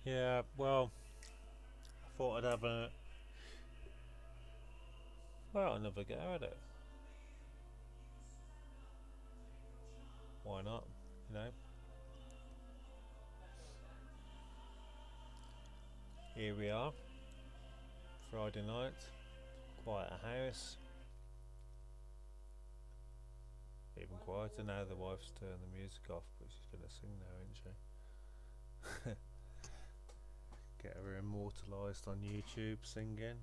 Yeah, well, I thought I'd have another go at it. Why not? You know, here we are, Friday night, quiet a house, even quieter now. The wife's turned the music off, but she's gonna sing now, isn't she? Get her immortalised on YouTube singing.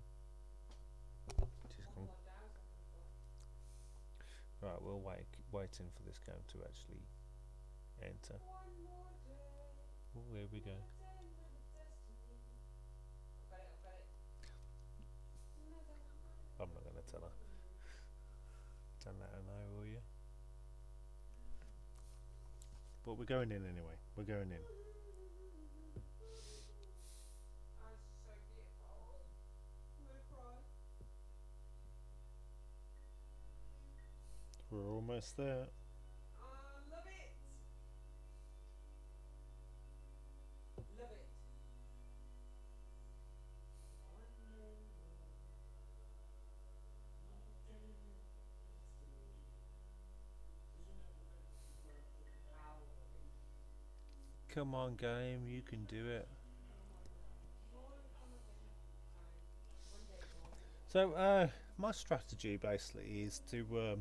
She's gone. Right, we're waiting for this game to actually enter. Oh, here we go. I'm not gonna tell her. Don't let her know, will you? But we're going in anyway. We're going in. We're almost there. Come on, game, you can do it. So, my strategy basically is to,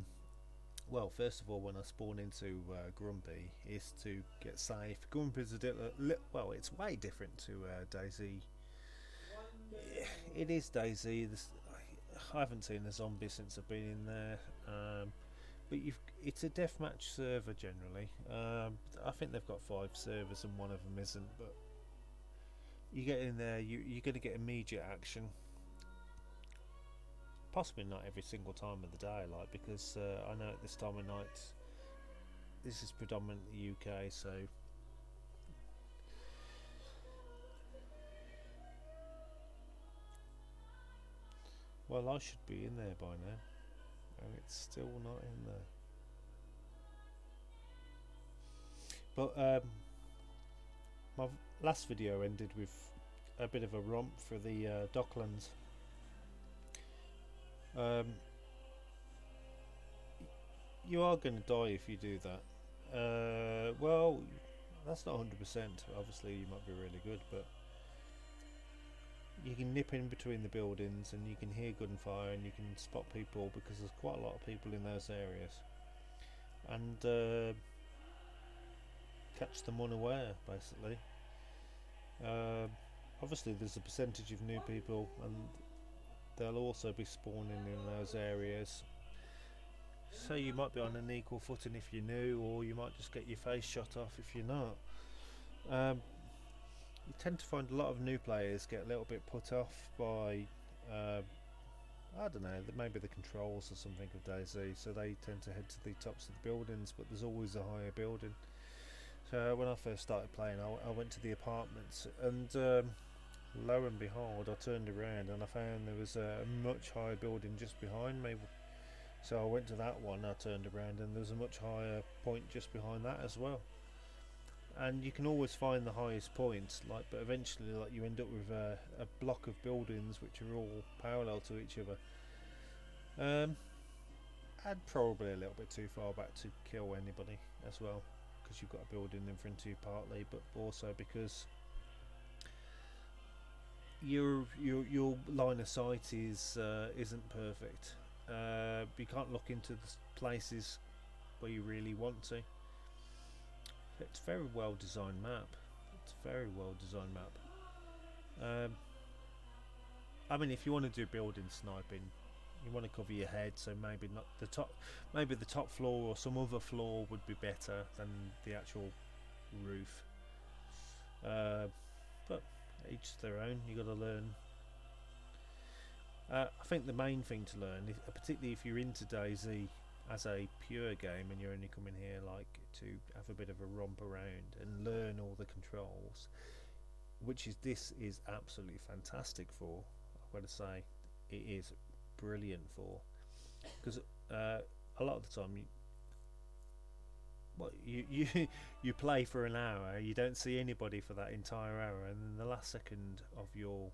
well, first of all, when I spawn into Grumpy, is to get safe. Grumpy's well, it's way different to DayZ. It is DayZ. I haven't seen a zombie since I've been in there. But it's a deathmatch server generally. I think they've got 5 servers and one of them isn't. But you get in there, you're going to get immediate action. Possibly not every single time of the day, like because I know at this time of night, this is predominantly UK, so well, I should be in there by now, and it's still not in there. But my last video ended with a bit of a romp for the Docklands. Um, you are going to die if you do that. Well, that's not 100%. Obviously, you might be really good, but you can nip in between the buildings and you can hear gunfire and you can spot people because there's quite a lot of people in those areas, and catch them unaware, basically. Uh, Obviously, there's a percentage of new people, and they'll also be spawning in those areas. So you might be on an equal footing if you're new, or you might just get your face shot off if you're not. You tend to find a lot of new players get a little bit put off by, I don't know, maybe the controls or something of DayZ, so they tend to head to the tops of the buildings, but there's always a higher building. So when I first started playing, I went to the apartments, and lo and behold, I turned around and I found there was a much higher building just behind me. So I went to that one, I turned around, and there was a much higher point just behind that as well. And you can always find the highest point, like, but eventually, like, you end up with a block of buildings which are all parallel to each other. And probably a little bit too far back to kill anybody as well, because you've got a building in front of you partly, but also because your line of sight isn't perfect. You can't look into the places where you really want to. It's a very well designed map. It's a very well designed map. I mean, if you want to do building sniping, you want to cover your head, so maybe not the top. Maybe the top floor or some other floor would be better than the actual roof. But each to their own. You got to learn. I think the main thing to learn, particularly if you're into DayZ as a pure game and you're only coming here like to have a bit of a romp around and learn all the controls, which is this is absolutely fantastic for. I've got to say, it is brilliant for, because a lot of the time What you play for an hour, you don't see anybody for that entire hour, and then the last second of your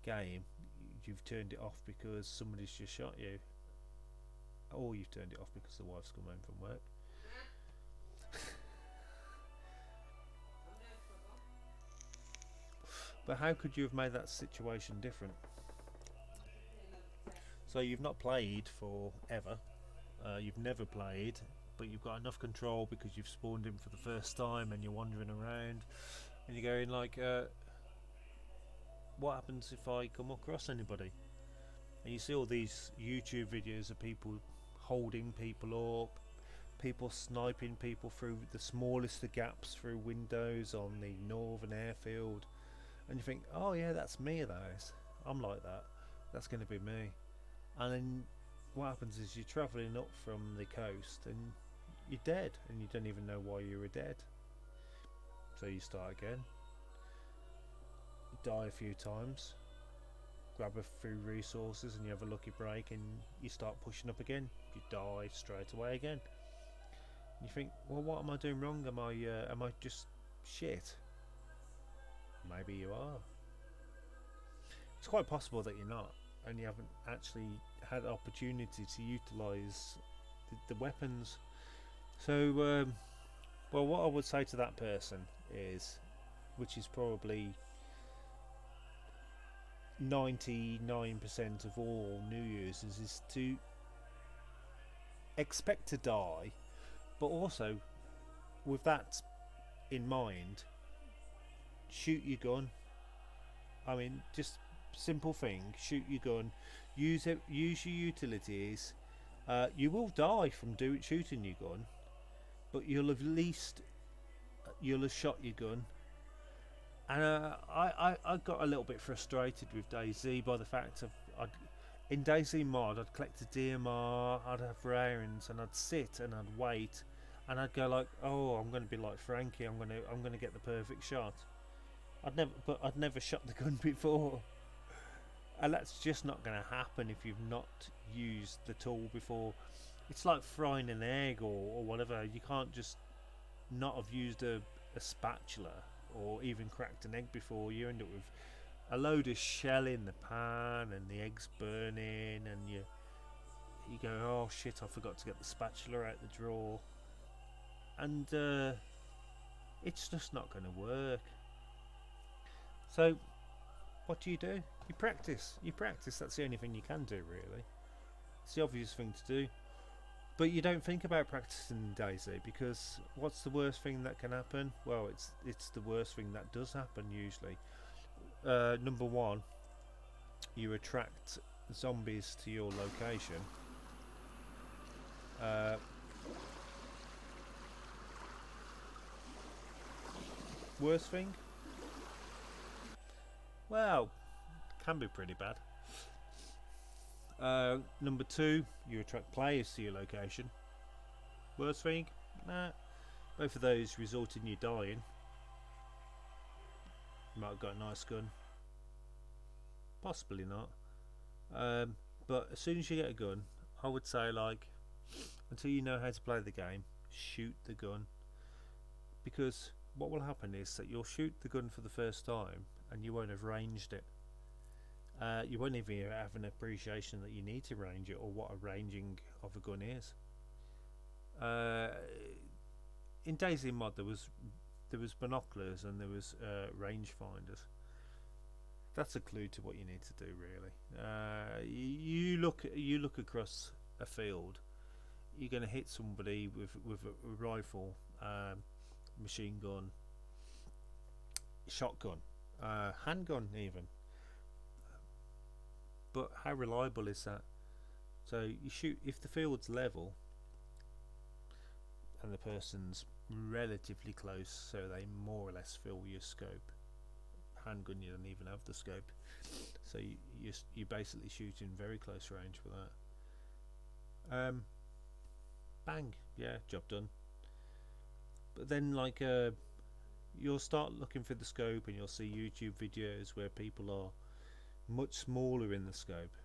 game, you've turned it off because somebody's just shot you, or you've turned it off because the wife's come home from work. But how could you have made that situation different? So you've not played for ever. You've never played, but you've got enough control because you've spawned in for the first time and you're wandering around and you're going like, what happens if I come across anybody? And you see all these YouTube videos of people holding people up, people sniping people through the smallest of gaps through windows on the northern airfield, and you think, oh yeah, that's me, those. I'm like that. That's going to be me. And then what happens is you're travelling up from the coast and you're dead, and you don't even know why you were dead. So you start again, die a few times, grab a few resources, and you have a lucky break, and you start pushing up again. You die straight away again. You think, well, what am I doing wrong? Am I just shit? Maybe you are. It's quite possible that you're not, and you haven't actually had opportunity to utilise the weapons. So, well, what I would say to that person is, which is probably 99% of all new users, is to expect to die, but also with that in mind, shoot your gun. I mean, just simple thing, shoot your gun, use your utilities. You will die from shooting your gun, but you'll have shot your gun. And I got a little bit frustrated with DayZ by the fact of in DayZ mod I'd collect a DMR, I'd have rounds, and I'd sit and I'd wait, and I'd go like, oh, I'm going to be like Frankie, I'm going to get the perfect shot. I'd never shot the gun before, and that's just not going to happen if you've not used the tool before. It's like frying an egg or whatever. You can't just not have used a spatula or even cracked an egg before. You end up with a load of shell in the pan and the eggs burning, and you go, oh shit, I forgot to get the spatula out the drawer, and it's just not going to work. So what do? You practice. That's the only thing you can do, really. It's the obvious thing to do, but you don't think about practicing in DayZ, because what's the worst thing that can happen? Well, it's the worst thing that does happen usually. Number one, you attract zombies to your location. Worst thing? Well, can be pretty bad. Number two, you attract players to your location. Worst thing? Nah. Both of those result in you dying. You might have got a nice gun. Possibly not. But as soon as you get a gun, I would say, like, until you know how to play the game, shoot the gun. Because what will happen is that you'll shoot the gun for the first time and you won't have ranged it. You won't even have an appreciation that you need to range it, or what a ranging of a gun is. In DayZ mod there was binoculars and there was range finders. That's a clue to what you need to do, really. You look across a field, you're going to hit somebody with a rifle, machine gun, shotgun, handgun even. But how reliable is that? So you shoot if the field's level and the person's relatively close, so they more or less fill your scope. Handgun, you don't even have the scope, so you basically shoot in very close range with that. Bang, yeah, job done. But then, like, you'll start looking for the scope, and you'll see YouTube videos where people are much smaller in the scope,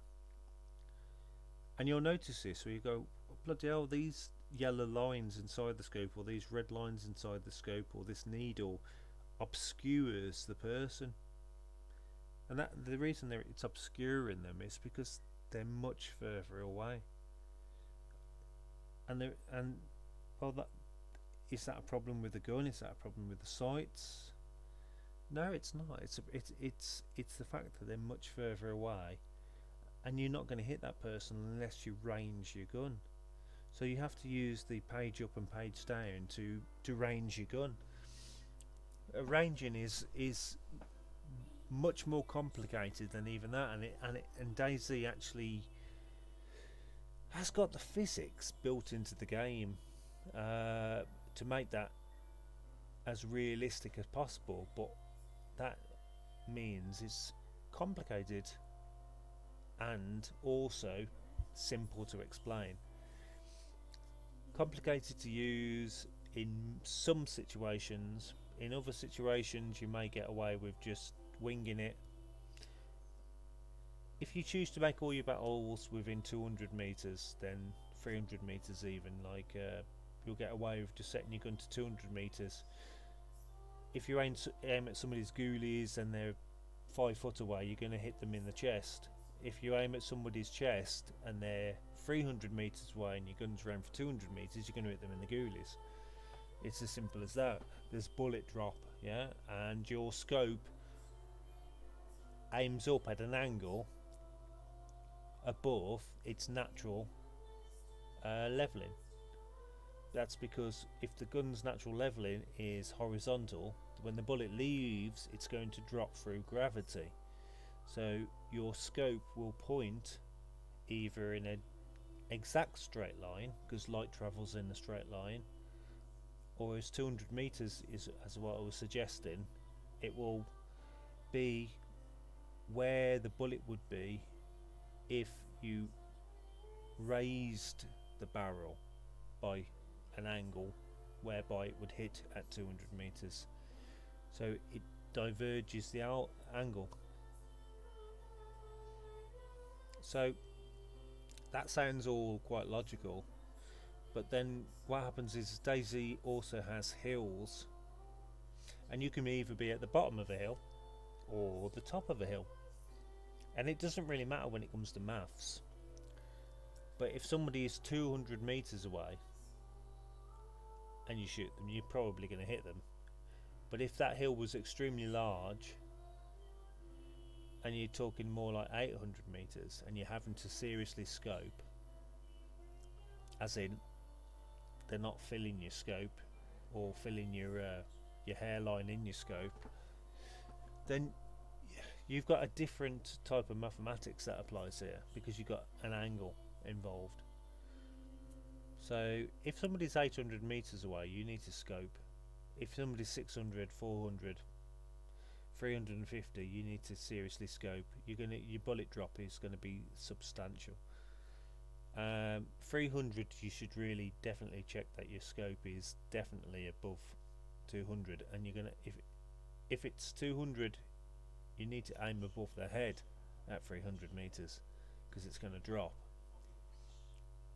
and you'll notice this, where you go, oh, bloody hell, these yellow lines inside the scope, or these red lines inside the scope, or this needle obscures the person. And that the reason it's obscuring them is because they're much further away. And well, that is that a problem with the gun? Is that a problem with the sights? No, it's not. It's the fact that they're much further away, and you're not going to hit that person unless you range your gun. So you have to use the page up and page down to range your gun. Ranging is much more complicated than even that, and DayZ actually has got the physics built into the game to make that as realistic as possible, but that means it's complicated and also simple to explain. Complicated to use in some situations. In other situations you may get away with just winging it. If you choose to make all your battles within 200 meters, then 300 meters even, you'll get away with just setting your gun to 200 meters. If you aim at somebody's ghoulies and they're 5 foot away, you're going to hit them in the chest. If you aim at somebody's chest and they're 300 meters away and your gun's around for 200 meters, you're going to hit them in the ghoulies. It's as simple as that. There's bullet drop, yeah, and your scope aims up at an angle above its natural leveling. That's because if the gun's natural leveling is horizontal, when the bullet leaves, it's going to drop through gravity. So your scope will point either in an exact straight line, because light travels in a straight line, or as 200 meters is as what I was suggesting, it will be where the bullet would be if you raised the barrel by an angle whereby it would hit at 200 meters. So it diverges the angle. So that sounds all quite logical, but then what happens is DayZ also has hills, and you can either be at the bottom of a hill or the top of a hill, and it doesn't really matter when it comes to maths. But if somebody is 200 meters away and you shoot them, you're probably going to hit them. But if that hill was extremely large and you're talking more like 800 meters and you're having to seriously scope, as in they're not filling your scope or filling your hairline in your scope, then you've got a different type of mathematics that applies here, because you've got an angle involved. So if somebody's 800 meters away, you need to scope. If somebody's 600, 400, 350, you need to seriously scope. Your bullet drop is going to be substantial. 300, you should really definitely check that your scope is definitely above 200, and you're gonna, if it's 200, you need to aim above the head at 300 meters, because it's going to drop.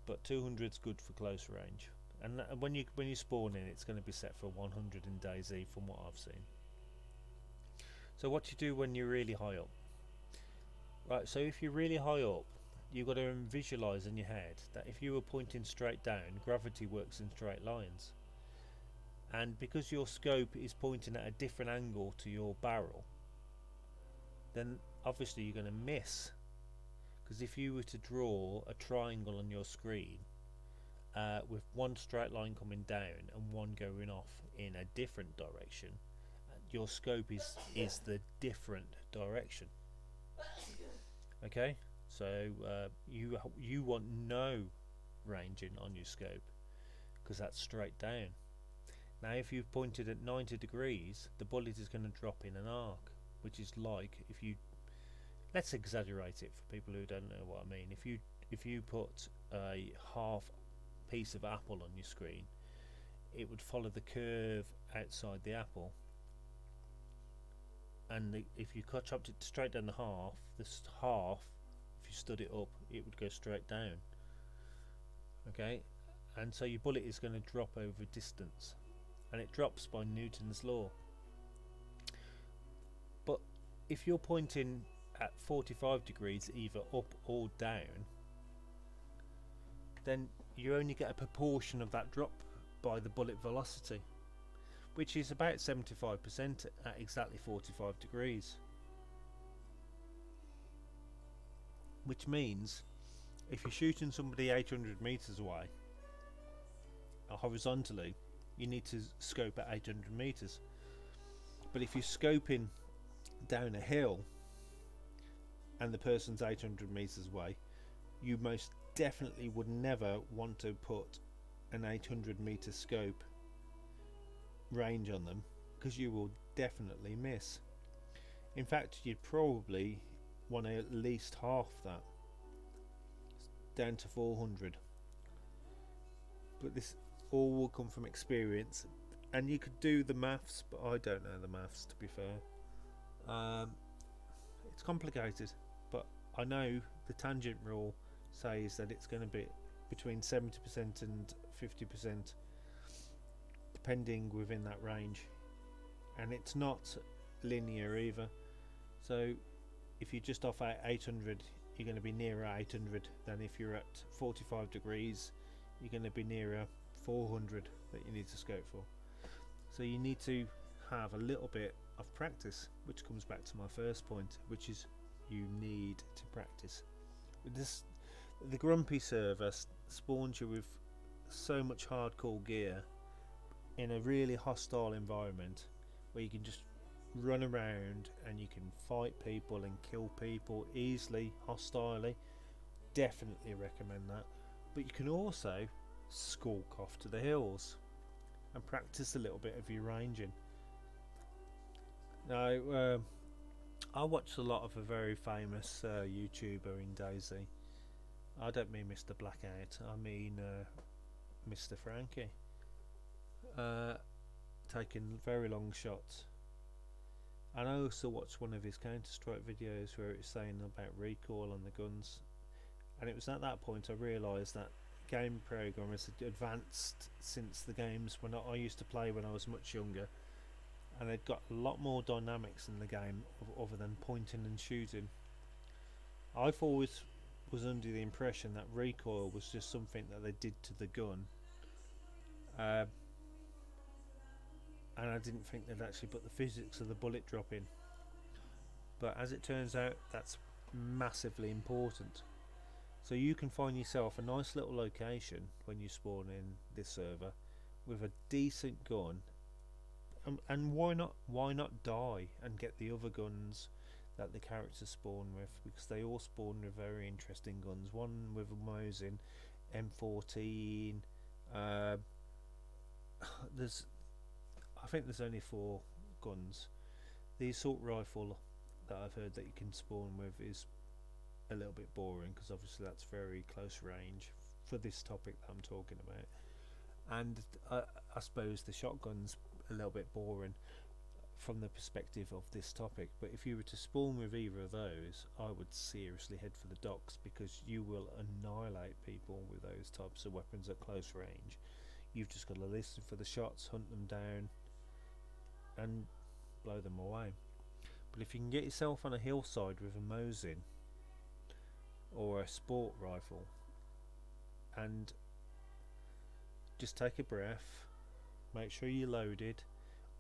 But 200 is good for close range, and when you spawn in, it's going to be set for 100 in DayZ from what I've seen. So what you do when you're really high up, right? So if you're really high up, you've got to visualize in your head that if you were pointing straight down, gravity works in straight lines, and because your scope is pointing at a different angle to your barrel, then obviously you're going to miss. Because if you were to draw a triangle on your screen with one straight line coming down and one going off in a different direction, your scope is the different direction. Okay, so you want no ranging on your scope, because that's straight down. Now if you've pointed at 90 degrees, the bullet is going to drop in an arc, which is like, if you, let's exaggerate it for people who don't know what I mean. If you put a half piece of apple on your screen, it would follow the curve outside the apple, and if you chopped it straight down the half, this half, if you stood it up, it would go straight down. Okay, and so your bullet is going to drop over distance, and it drops by Newton's law. But if you're pointing at 45 degrees either up or down, then you only get a proportion of that drop by the bullet velocity, which is about 75% at exactly 45 degrees. Which means if you're shooting somebody 800 meters away horizontally, you need to scope at 800 meters. But if you're scoping down a hill and the person's 800 meters away, you most definitely would never want to put an 800 meter scope range on them, because you will definitely miss. In fact, you'd probably want to at least half that, down to 400. But this all will come from experience, and you could do the maths, but I don't know the maths, to be fair. It's complicated, but I know the tangent rule says that it's going to be between 70% and 50%, depending within that range, and it's not linear either. So if you just off at 800, you're going to be nearer 800 than if you're at 45 degrees. You're going to be nearer 400 that you need to scope for. So you need to have a little bit of practice, which comes back to my first point, which is you need to practice. This, the grumpy server spawns you with so much hardcore gear in a really hostile environment where you can just run around and you can fight people and kill people easily, hostilely. Definitely recommend that. But you can also skulk off to the hills and practice a little bit of your ranging. Now, I watch a lot of a very famous YouTuber in DayZ. I don't mean Mr. Blackout, I mean Mr. Frankie. Taking very long shots. And I also watched one of his Counter-Strike videos where it's saying about recoil on the guns, and it was at that point I realised that game programmers had advanced since the games when I used to play when I was much younger, and they'd got a lot more dynamics in the game other than pointing and shooting. I've always was under the impression that recoil was just something that they did to the gun, and I didn't think they'd actually put the physics of the bullet drop in. But as it turns out, that's massively important. So you can find yourself a nice little location when you spawn in this server with a decent gun, and why not die and get the other guns that the characters spawn with, because they all spawn with very interesting guns. One with a Mosin M14. I think there's only 4 guns. The assault rifle that I've heard that you can spawn with is a little bit boring, because obviously that's very close range for this topic that I'm talking about. And I suppose the shotgun's a little bit boring from the perspective of this topic, but if you were to spawn with either of those, I would seriously head for the docks, because you will annihilate people with those types of weapons at close range. You've just got to listen for the shots, hunt them down and blow them away. But if you can get yourself on a hillside with a Mosin or a sport rifle and just take a breath, make sure you're loaded,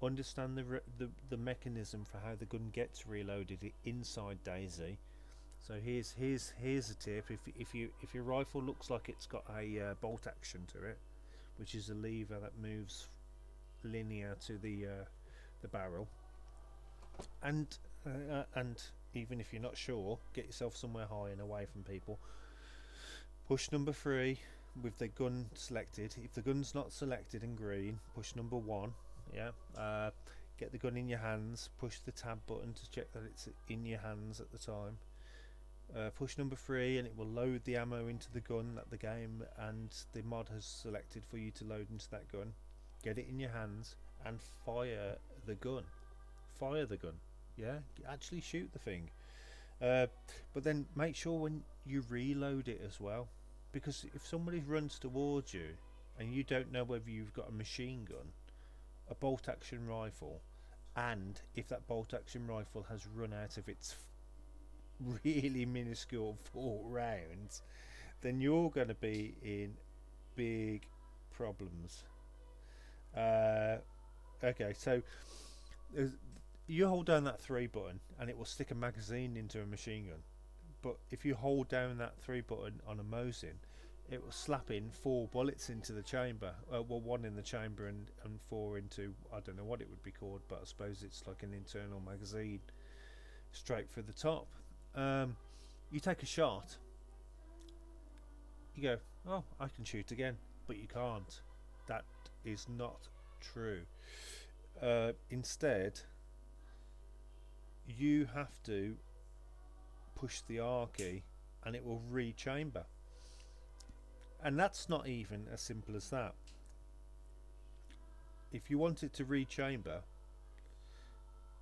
understand the mechanism for how the gun gets reloaded inside DayZ. So here's a tip: if your rifle looks like it's got a bolt action to it, which is a lever that moves linear to the barrel, and even if you're not sure, get yourself somewhere high and away from people. Push number 3 with the gun selected. If the gun's not selected in green, push number 1. Yeah. Get the gun in your hands. Push the tab button to check that it's in your hands at the time. Push number 3 and it will load the ammo into the gun that the game and the mod has selected for you to load into that gun. Get it in your hands and fire the gun. Fire the gun. Yeah, actually shoot the thing. But then make sure when you reload it as well, because if somebody runs towards you and you don't know whether you've got a machine gun, a bolt action rifle, and if that bolt action rifle has run out of its really minuscule 4 rounds, then you're going to be in big problems. Okay, so you hold down that 3 button and it will stick a magazine into a machine gun. But if you hold down that 3 button on a Mosin, it will slap in 4 bullets into the chamber. Well, 1 in the chamber and 4 into, I don't know what it would be called, but I suppose it's like an internal magazine straight through the top. You take a shot, you go, oh, I can shoot again, but you can't. That is not true. Instead, you have to push the R key and it will rechamber. And that's not even as simple as that. If you want it to rechamber,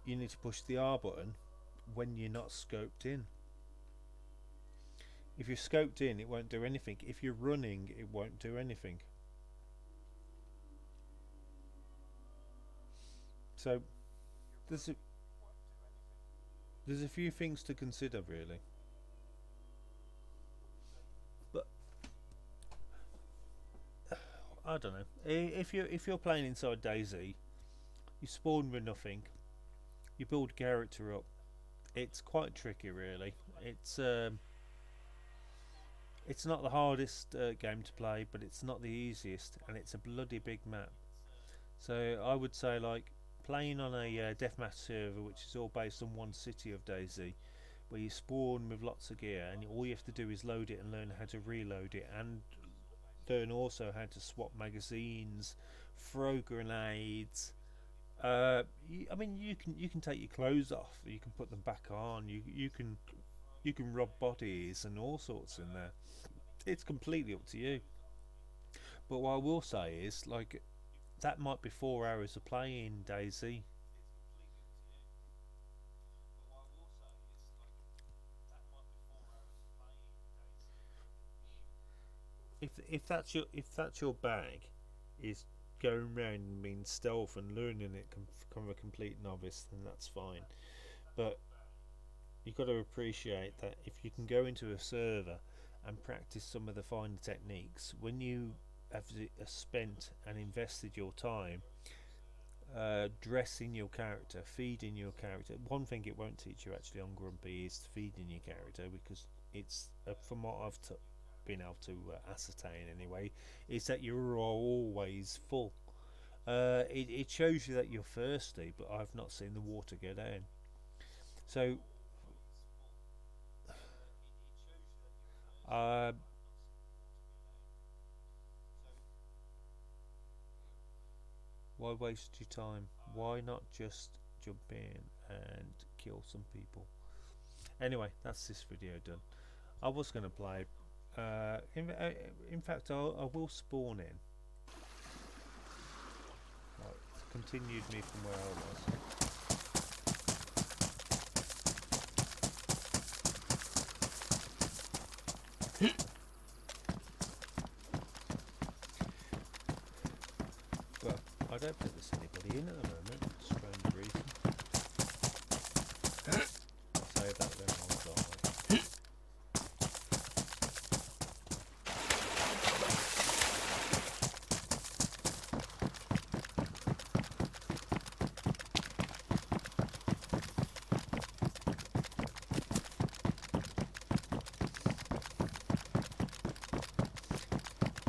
you need to push the R button when you're not scoped in. If you're scoped in, it won't do anything. If you're running, it won't do anything. So there's a few things to consider, really. But I don't know. If you're playing inside DayZ, you spawn with nothing. You build a character up. It's quite tricky, really. It's not the hardest game to play, but it's not the easiest, and it's a bloody big map. So I would say, like, playing on a deathmatch server, which is all based on one city of DayZ, where you spawn with lots of gear, and all you have to do is load it and learn how to reload it, and learn also how to swap magazines, throw grenades. I mean, you can take your clothes off, you can put them back on, you can rob bodies and all sorts in there. It's completely up to you. But what I will say is, like, that might be 4 hours of playing DayZ. If that's your bag, is going around and being stealth and learning it from a complete novice, then that's fine. But you've got to appreciate that if you can go into a server and practice some of the finer techniques, when you have spent and invested your time dressing your character, feeding your character. One thing it won't teach you actually on Grumpy is feeding your character, because it's from what I've been able to ascertain anyway, is that you're always full. It shows you that you're thirsty, but I've not seen the water go down. So why waste your time? Why not just jump in and kill some people? Anyway, that's this video done. I was going to play. In fact, I will spawn in. Right, continued me from where I was. Well, I don't think there's anybody in at the moment, for strange reason. I'll say that then I'll die.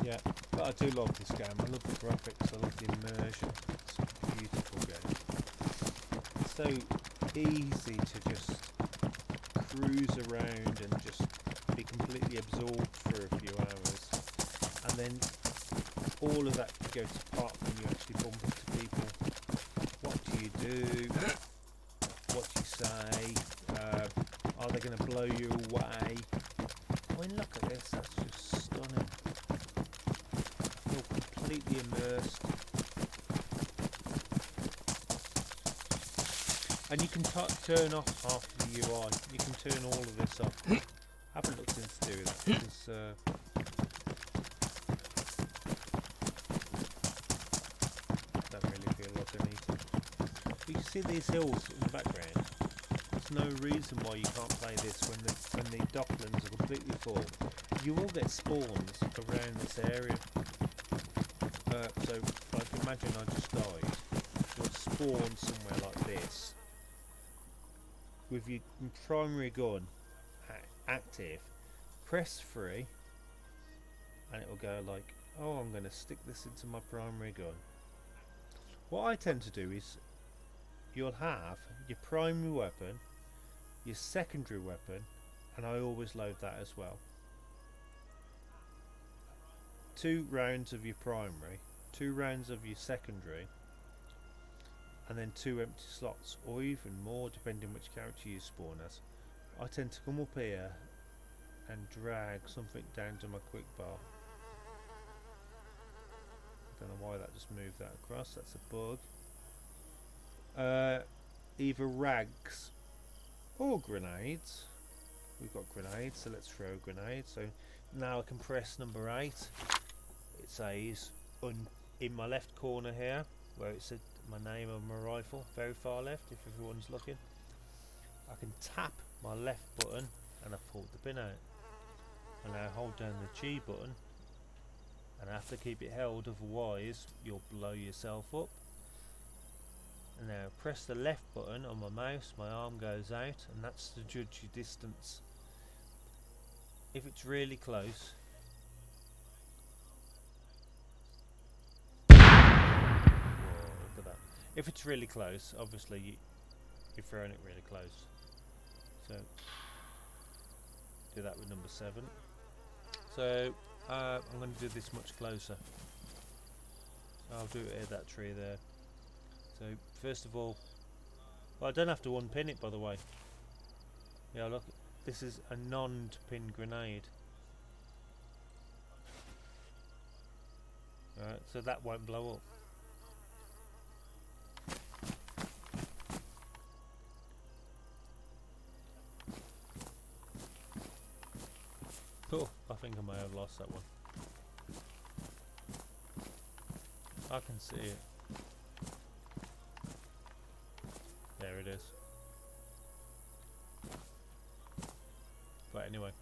Yeah, but I do love this game. I love the graphics, I love the immersion. It's a beautiful game. It's so easy to just cruise around and just be completely absorbed for a few hours, and then all of that goes to pot when you actually bump into people. What do you do? What do you say? Are they going to blow you away? I mean, look at this, that's just stunning. You're completely immersed. And you can turn off half the UI. You can turn all of this off. I haven't looked into doing that because see these hills in the background? There's no reason why you can't play this when the docklands are completely full. You will get spawns around this area. So like imagine I just died. You'll spawn somewhere like this with your primary gun active. Press 3 and it will go like, oh, I'm going to stick this into my primary gun. What I tend to do is you'll have your primary weapon, your secondary weapon, and I always load that as well. 2 rounds of your primary, 2 rounds of your secondary, and then 2 empty slots, or even more depending which character you spawn as. I tend to come up here and drag something down to my quick bar. Don't know why that just moved that across, that's a bug. Either rags or grenades. We've got grenades, so let's throw grenades. So now I can press number 8. It says in my left corner here, where it said my name of my rifle, very far left if everyone's looking. I can tap my left button and I've pulled the pin out. And now hold down the G button and I have to keep it held, otherwise you'll blow yourself up. And now press the left button on my mouse, my arm goes out, and that's to judge your distance. If it's really close, whoa, look at that. If it's really close, obviously you're throwing it really close. So do that with number 7. So I'm going to do this much closer. So I'll do it at that tree there. So first of all, well, I don't have to unpin it, by the way. Yeah, look, this is a non-pin grenade. Alright, so that won't blow up. Oh, I think I may have lost that one. I can see it. There it is. But anyway,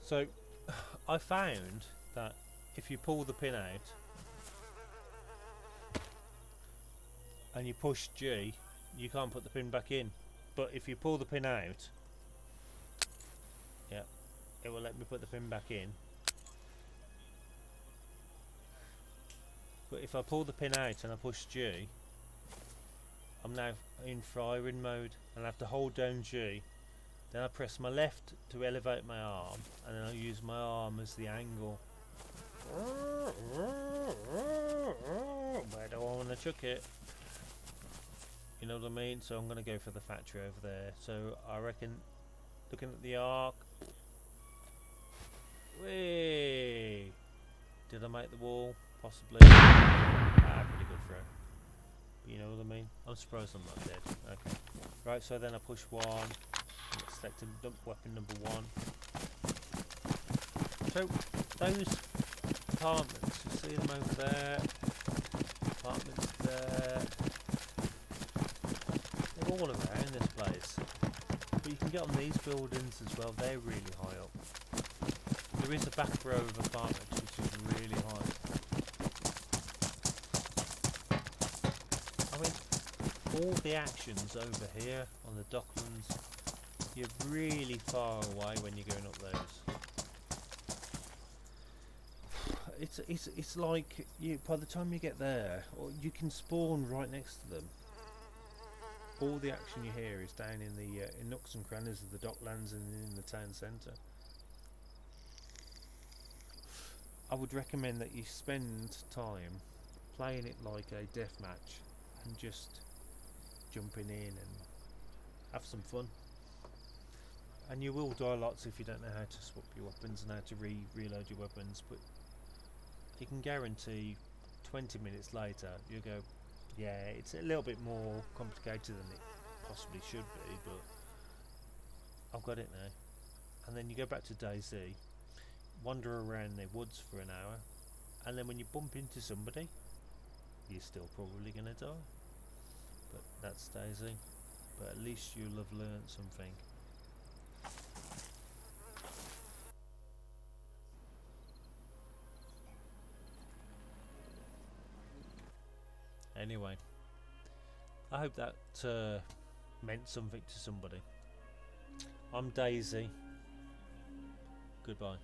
so I found that if you pull the pin out and you push G, you can't put the pin back in. But if you pull the pin out, yeah, it will let me put the pin back in. But if I pull the pin out and I push G, I'm now in firing mode and I have to hold down G. Then I press my left to elevate my arm, and then I use my arm as the angle. Where do I want to chuck it? You know what I mean? So I'm going to go for the factory over there. So I reckon, looking at the arc, whee! Did I make the wall? Possibly. Pretty good throw. You know what I mean? I'm surprised I'm not dead. Okay. Right, so then I push 1. Select weapon number 1. So those apartments, you see them over there, apartments there, they're all around this place. But you can get on these buildings as well, they're really high up. There is a back row of apartments which is really high. I mean, all the action's over here on the docklands. You're really far away when you're going up those. It's like you, by the time you get there, or you can spawn right next to them. All the action you hear is down in the in nooks and crannies of the docklands and in the town centre. I would recommend that you spend time playing it like a deathmatch and just jumping in and have some fun. And you will die lots if you don't know how to swap your weapons and how to reload your weapons, but you can guarantee 20 minutes later you'll go, yeah, it's a little bit more complicated than it possibly should be, but I've got it now. And then you go back to DayZ, wander around the woods for an hour, and then when you bump into somebody, you're still probably going to die. But that's DayZ. But at least you'll have learnt something. Anyway, I hope that meant something to somebody. I'm DayZ. Goodbye.